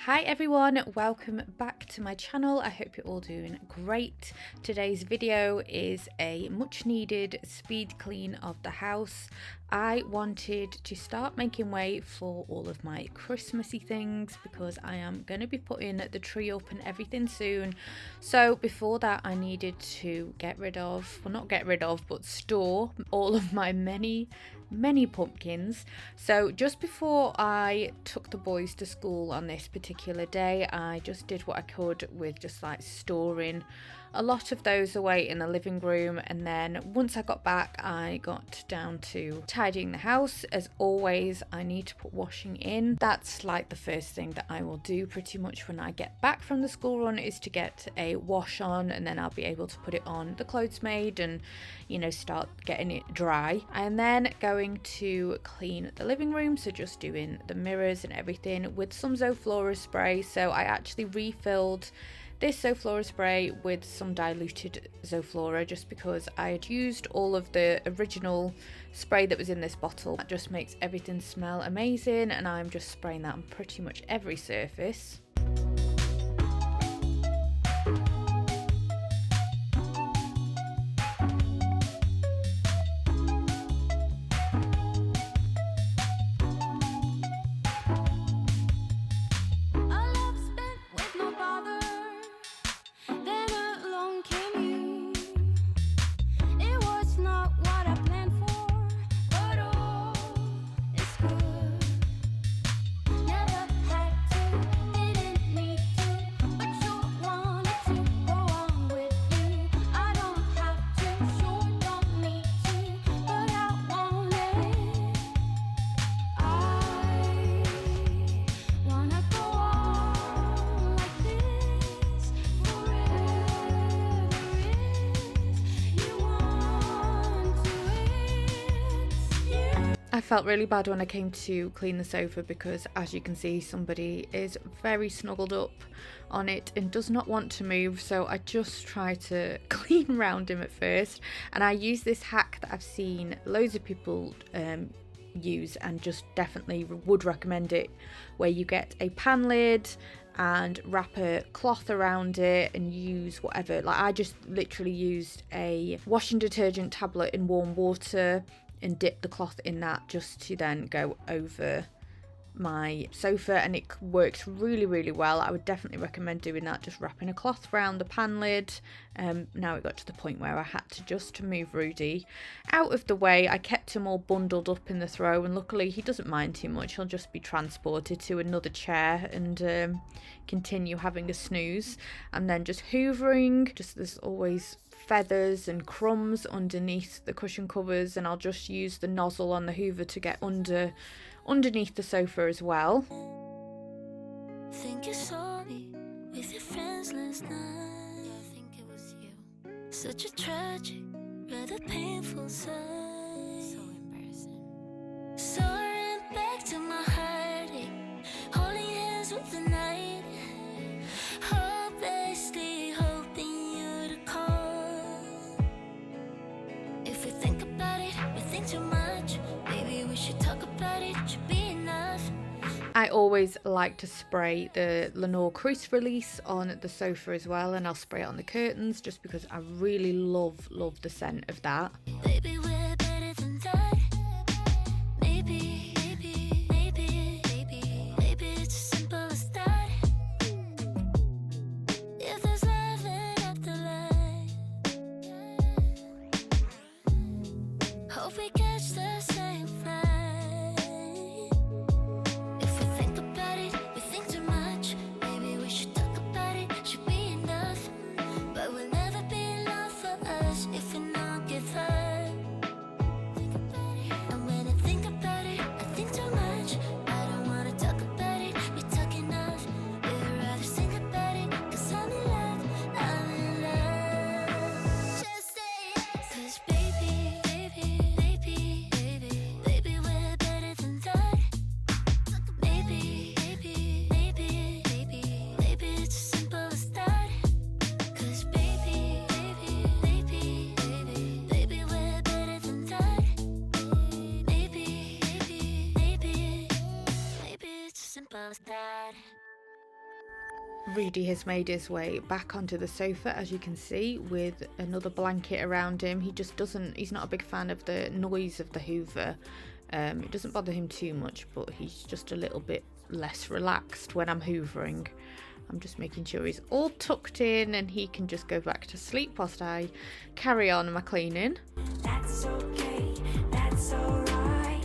Hi everyone, welcome back to my channel. I hope you're all doing great. Today's video is a much needed speed clean of the house. I wanted to start making way for all of my Christmassy things because I am going to be putting the tree up and everything soon. So before that I needed to but store all of my many pumpkins. So just before I took the boys to school on this particular day, I just did what I could with just like storing a lot of those away in the living room, and then once I got back I got down to tidying the house. As always, I need to put washing in. That's like the first thing that I will do pretty much when I get back from the school run, is to get a wash on, and then I'll be able to put it on the clothes maid and start getting it dry. And then going to clean the living room, so just doing the mirrors and everything with some Zoflora spray. So I actually refilled this Zoflora spray with some diluted Zoflora just because I had used all of the original spray that was in this bottle. That just makes everything smell amazing, and I'm just spraying that on pretty much every surface. I felt really bad when I came to clean the sofa because, as you can see, somebody is very snuggled up on it and does not want to move, so I just try to clean around him at first. And I use this hack that I've seen loads of people use and just definitely would recommend it, where you get a pan lid and wrap a cloth around it and use whatever, like I just literally used a washing detergent tablet in warm water and dip the cloth in that just to then go over my sofa, and it works really well. I would definitely recommend doing that, just wrapping a cloth around the pan lid. Now it got to the point where I had to move Rudy out of the way. I kept him all bundled up in the throw, and luckily he doesn't mind too much. He'll just be transported to another chair and continue having a snooze. And then just hoovering, just there's always feathers and crumbs underneath the cushion covers, and I'll just use the nozzle on the hoover to get underneath the sofa as well. Think you saw me with your friends last night. Yeah, I think it was you. Such a tragic, rather painful sight. So embarrassing. So I ran back to my heartache, holding hands with the night, hopelessly hoping you'd call. If we think about it, we think too much. Maybe we should talk about it. Should be enough. I always like to spray the Lenore crease release on the sofa as well, and I'll spray it on the curtains just because I really love the scent of that. Baby, we're better than that. Maybe it's as simple as that. If there's love in afterlife, hope we catch the same flight. If we think about it, we think too much. Maybe we should talk about it. Should be enough, but we'll never be enough for us if we don't give up. And when I think about it, I think too much. I don't wanna talk about it. We talk enough. We'd rather sing about it. 'Cause I'm in love. Just say yes. 'Cause baby, we're better than that. Maybe it's as simple as that. 'Cause baby, we're better than that. Maybe it's as simple as that. Rudy has made his way back onto the sofa, as you can see, with another blanket around him. He just doesn't, he's not a big fan of the noise of the Hoover. It doesn't bother him too much, but he's just a little bit less relaxed when I'm hoovering. I'm just making sure he's all tucked in and he can just go back to sleep whilst I carry on my cleaning. That's okay, that's alright.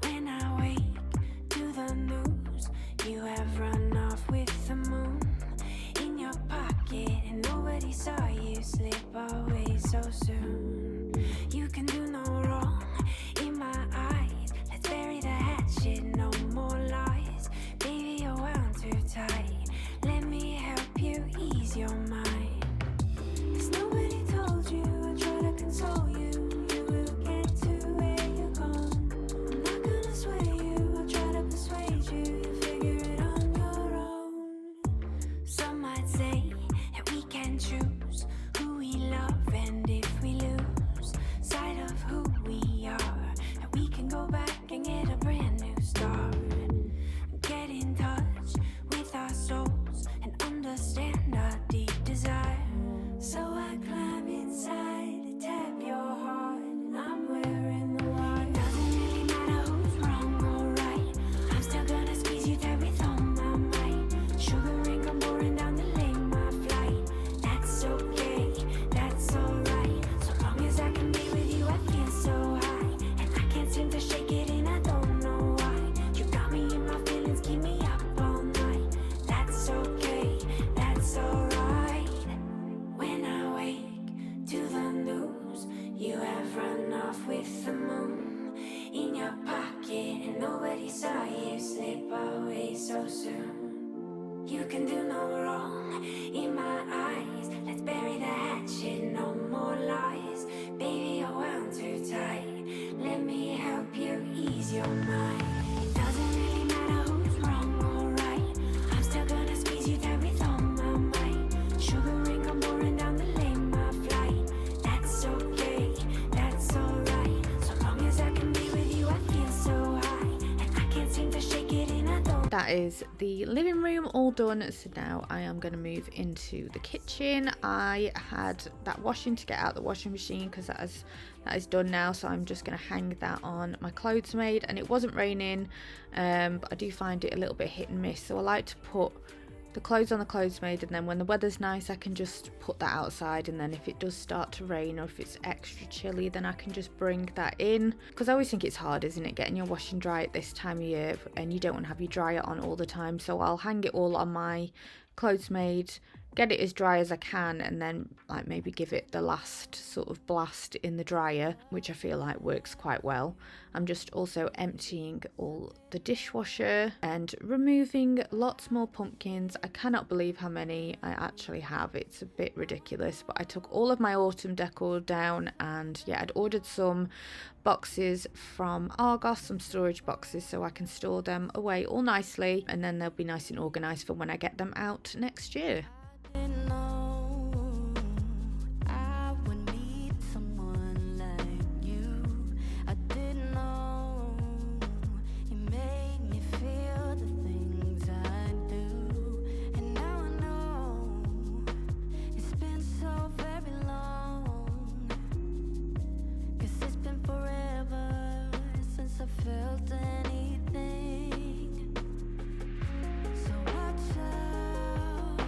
When I wake to the news, you have run off with the moon in your pocket, and nobody saw you slip away so soon. You can do no wrong in my eyes. Let's bury the hatchet, no more lies. Baby, you're wound too tight. Let me help you ease your mind. 'Cause nobody told you, I try to console you. You will get to where you're going. I'm not gonna sway you, I'll try to persuade you. You figure it on your own. Some might say that we can choose who we love, and if we lose sight of who we are, that we can go back and get a brand new start. Get in touch with our souls and understand our deep desire. So I climb inside to tap your heart, and I'm wearing the wire. Doesn't really matter who's wrong or right, I'm still gonna squeeze you tight with all my might. Sugar ring come pouring down the lane, my flight. That's okay, that's alright. So long as I can be with you, I feel so high, and I can't seem to shake it, and I don't know why. You got me in my feelings, keep me up all night. That's okay, that's alright. When I wake to the news, you have run off with the moon in your pocket, and nobody saw you slip away so soon. You can do no wrong in my eyes. Let's bury the hatchet, no more lies. Baby, you're wound too tight. Let me help you ease your mind. It doesn't really matter who's wrong or right, I'm still gonna squeeze you tight with all my might. Sugar ring come pouring down the lane, my flight. That's okay, that's alright. So long as I can be with you, I feel so high, and I can't seem to shake it, and I don't. That is the living room all done, so now I am going to move into the kitchen. I had that washing to get out the washing machine because that is done now, so I'm just going to hang that on my Clothesmaid. And it wasn't raining, but I do find it a little bit hit and miss, so I like to put the clothes on the Clothesmaid, and then when the weather's nice I can just put that outside, and then if it does start to rain or if it's extra chilly, then I can just bring that in, because I always think it's hard, isn't it, getting your wash and dry at this time of year, and you don't want to have your dryer on all the time. So I'll hang it all on my Clothesmaid, get it as dry as I can, and then like maybe give it the last sort of blast in the dryer, which I feel like works quite well. I'm just also emptying all the dishwasher and removing lots more pumpkins. I cannot believe how many I actually have. It's a bit ridiculous, but I took all of my autumn decor down, and yeah, I'd ordered some boxes from Argos, some storage boxes, so I can store them away all nicely, and then they'll be nice and organised for when I get them out next year. Didn't know I would meet someone like you. I didn't know you made me feel the things I do. And now I know it's been so very long, 'cause it's been forever since I felt anything. So watch out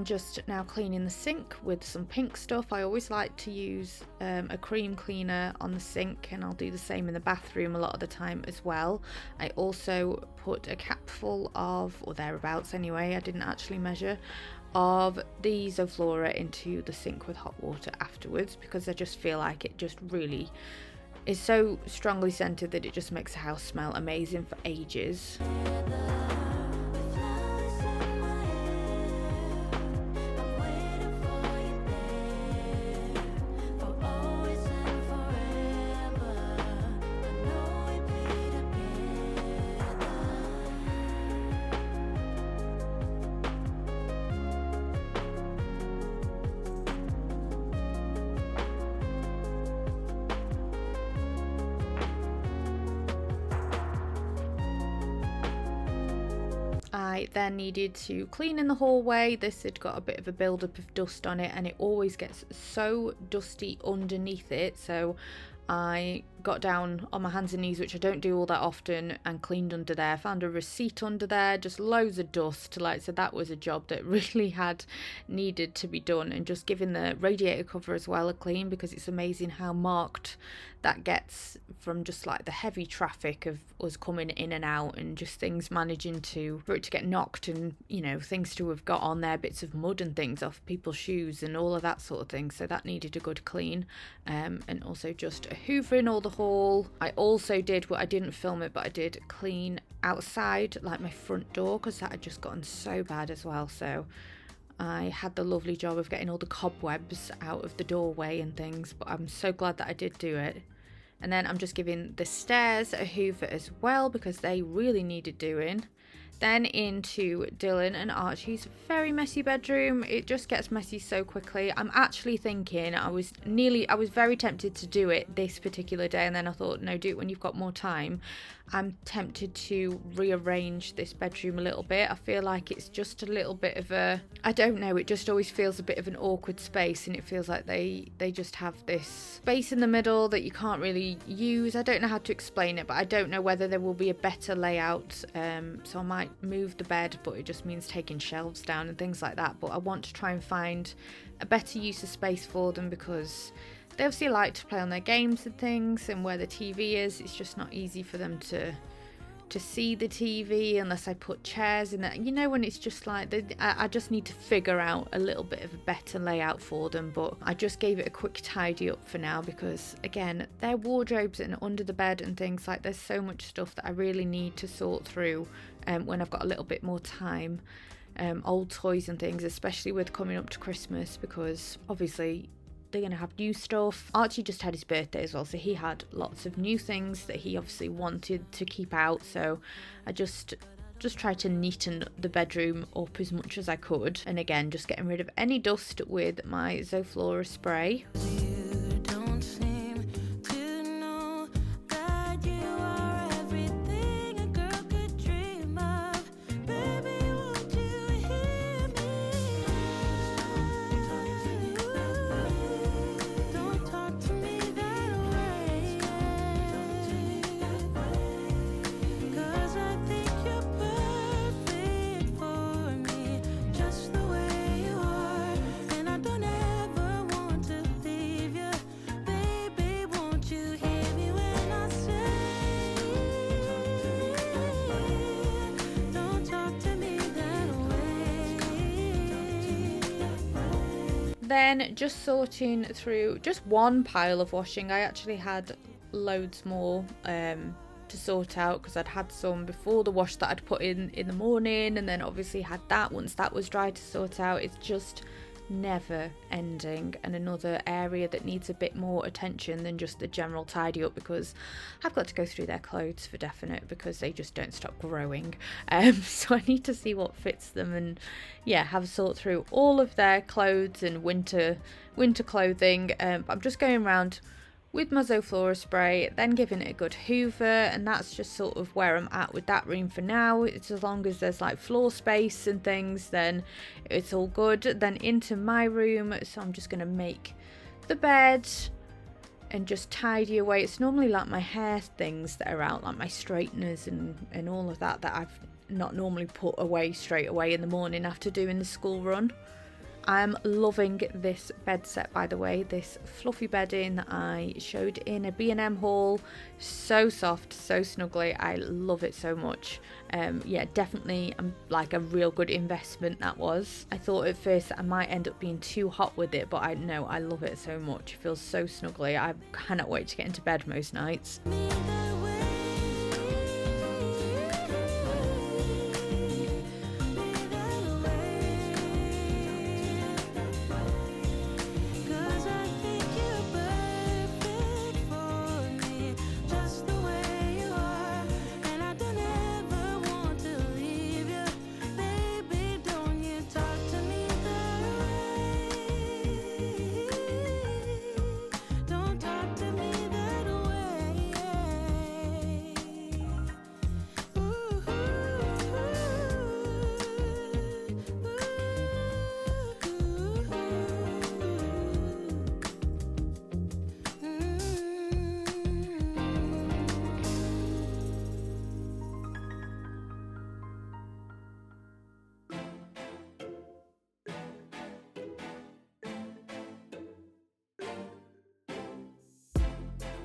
just now cleaning the sink with some pink stuff. I always like to use a cream cleaner on the sink, and I'll do the same in the bathroom a lot of the time as well. I also put a capful of, or thereabouts anyway, I didn't actually measure, of the Zoflora into the sink with hot water afterwards, because I just feel like it just really is so strongly scented that it just makes the house smell amazing for ages. I then needed to clean in the hallway. This had got a bit of a build-up of dust on it, and it always gets so dusty underneath it, so I got down on my hands and knees, which I don't do all that often, and cleaned under there. Found a receipt under there, just loads of dust. Like, so that was a job that really had needed to be done, and just giving the radiator cover as well a clean, because it's amazing how marked that gets from just like the heavy traffic of us coming in and out, and just things managing for it to get knocked, and you know, things to have got on there, bits of mud and things off people's shoes and all of that sort of thing. So that needed a good clean, and also just hoovering all the hall. I also did, I didn't film it, but I did clean outside, like my front door, because that had just gotten so bad as well. So I had the lovely job of getting all the cobwebs out of the doorway and things, but I'm so glad that I did do it. And then I'm just giving the stairs a hoover as well, because they really needed doing. Then into Dylan and Archie's very messy bedroom. It just gets messy so quickly. I'm actually thinking, I was very tempted to do it this particular day, and then I thought, no, do it when you've got more time. I'm tempted to rearrange this bedroom a little bit. I feel like it's just a little bit of a, I don't know, it just always feels a bit of an awkward space, and it feels like they just have this space in the middle that you can't really use. I don't know how to explain it, but I don't know whether there will be a better layout, so I might move the bed, but it just means taking shelves down and things like that. But I want to try and find a better use of space for them, because they obviously like to play on their games and things, and where the TV is, it's just not easy for them to see the TV unless I put chairs in there. You know, when it's just like, I just need to figure out a little bit of a better layout for them. But I just gave it a quick tidy up for now, because again, their wardrobes and under the bed and things, like there's so much stuff that I really need to sort through when I've got a little bit more time. Old toys and things, especially with coming up to Christmas, because obviously they're going to have new stuff. Archie just had his birthday as well, so he had lots of new things that he obviously wanted to keep out. So I just tried to neaten the bedroom up as much as I could, and again, just getting rid of any dust with my Zoflora spray. Then just sorting through just one pile of washing. I actually had loads more to sort out, because I'd had some before the wash that I'd put in the morning, and then obviously had that once that was dry to sort out. It's just never ending, and another area that needs a bit more attention than just the general tidy up, because I've got to go through their clothes for definite, because they just don't stop growing. So I need to see what fits them, and yeah, have a sort through all of their clothes and winter clothing. I'm just going around with my Zoflora spray, then giving it a good hoover, and that's just sort of where I'm at with that room for now. It's as long as there's like floor space and things, then it's all good. Then into my room, so I'm just going to make the bed and just tidy away. It's normally like my hair things that are out, like my straighteners and all of that I've not normally put away straight away in the morning after doing the school run. I'm loving this bed set, by the way, this fluffy bedding that I showed in a B&M haul. So soft, so snuggly, I love it so much. Yeah, definitely like a real good investment that was. I thought at first I might end up being too hot with it, but I know I love it so much. It feels so snuggly. I cannot wait to get into bed most nights.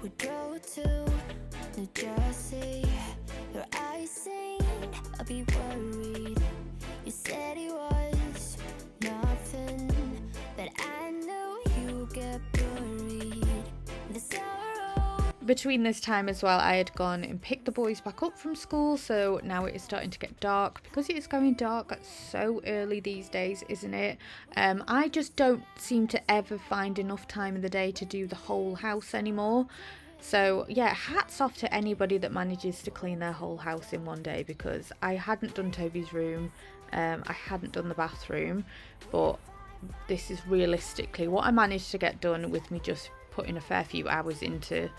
We drove to New Jersey. Your eyes saying I'll be worried. You said it was nothing, but I know you get buried. The sorrow. Between this time as well, I had gone and picked the boys back up from school, so now it is starting to get dark. Because it is going dark so early these days, isn't it? I just don't seem to ever find enough time in the day to do the whole house anymore. So yeah, hats off to anybody that manages to clean their whole house in one day, because I hadn't done Toby's room, I hadn't done the bathroom, but this is realistically what I managed to get done with me just putting a fair few hours into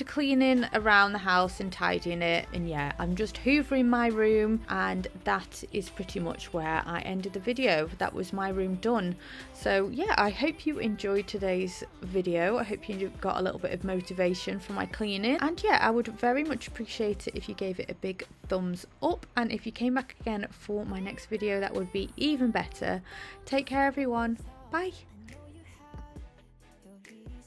cleaning around the house and tidying it. And yeah, I'm just hoovering my room, and that is pretty much where I ended the video. That was my room done. So yeah, I hope you enjoyed today's video. I hope you got a little bit of motivation from my cleaning, and yeah, I would very much appreciate it if you gave it a big thumbs up, and if you came back again for my next video, that would be even better. Take care everyone, bye.